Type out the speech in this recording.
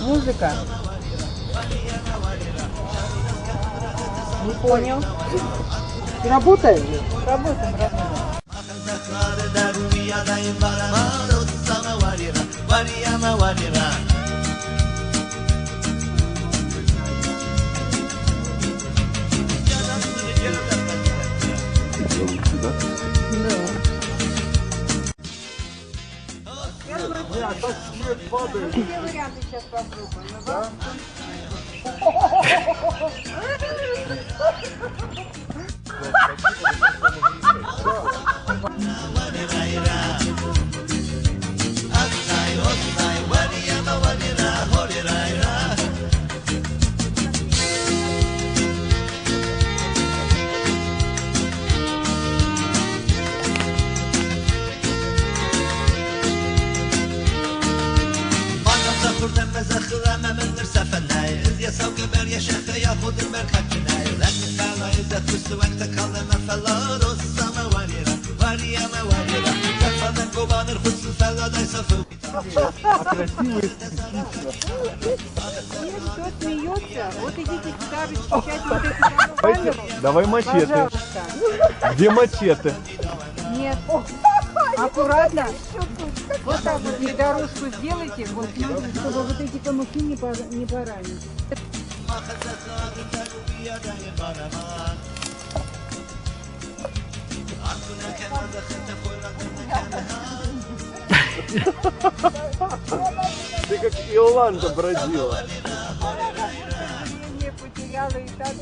Музыка. Не понял. Работаем? Работаем, работаем. Все варианты сейчас попробуем. Да? Красивый. Кто смеется, вот идите сюда, расчищайте вот эту камеру. Давай мачете. Пожалуйста. Где мачете? Нет. Аккуратно. Вот так вот дорожку сделайте, вот, чтобы вот эти камушки не поранить. Ты как Иоланда бродила. Не потеряла и так.